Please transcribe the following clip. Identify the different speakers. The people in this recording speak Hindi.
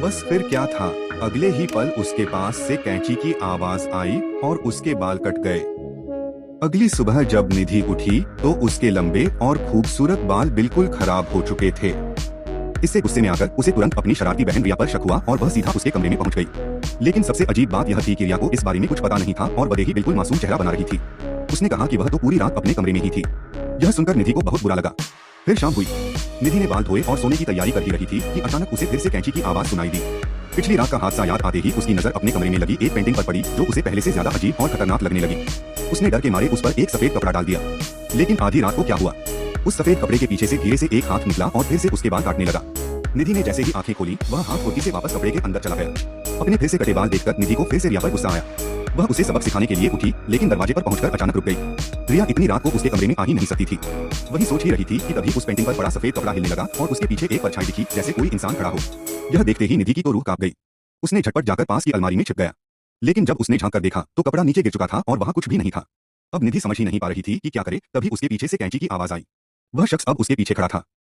Speaker 1: बस फिर क्या था, अगले ही पल उसके पास से कैंची की आवाज आई और उसके बाल कट गए। अगली सुबह जब निधि उठी तो उसके लंबे और खूबसूरत बाल बिल्कुल खराब हो चुके थे। इससे गुस्से में आकर उसे तुरंत अपनी शरारती बहन रिया पर शक हुआ और वह सीधा उसके कमरे में पहुंच गई। लेकिन सबसे अजीब बात यह थी कि रिया को इस बारे में कुछ पता नहीं था और बड़े ही बिल्कुल मासूम चेहरा बना रही थी। उसने कहा कि वह तो पूरी रात अपने कमरे में ही थी। यह सुनकर निधि को बहुत बुरा लगा। फिर शाम हुई। निधि ने बाल धोए और सोने की तैयारी कर ही रही थी कि अचानक उसे फिर से कैंची की आवाज सुनाई दी। पिछली रात का हादसा याद आते ही उसकी नजर अपने कमरे में लगी एक पेंटिंग पर पड़ी जो उसे पहले से ज्यादा अजीब और खतरनाक लगने लगी। उसने डर के मारे उस पर एक सफेद कपड़ा डाल दिया। लेकिन आधी रात को क्या हुआ, उस सफेद कपड़े के पीछे से धीरे से एक हाथ निकला और फिर से उसके बाल काटने लगा। निधि ने जैसे ही आंखें खोली वह हाथ फुर्ती से वापस कपड़े के अंदर चला गया। अपने फिर से कटे बाल देखकर निधि को फिर से रिया पर गुस्सा आया। वह उसे सबक सिखाने के लिए उठी लेकिन दरवाजे पर पहुंचकर अचानक रुक गई। रिया इतनी रात को उसके कमरे में आ ही नहीं सकती थी। वही सोच ही रही थी कि तभी उस पेंटिंग पर बड़ा सफेद कपड़ा हिलने लगा और उसके पीछे एक परछाई दिखी जैसे कोई इंसान खड़ा हो। यह देखते ही निधि की तो रूह कांप गई। उसने झटपट जाकर पास की अलमारी में छिप गया। लेकिन जब उसने झांक कर देखा तो कपड़ा नीचे गिर चुका था और वहां कुछ भी नहीं था। अब निधि समझ ही नहीं पा रही थी कि क्या करे, तभी उसके पीछे से कैंची की आवाज आई। वह शख्स अब उसके पीछे खड़ा था।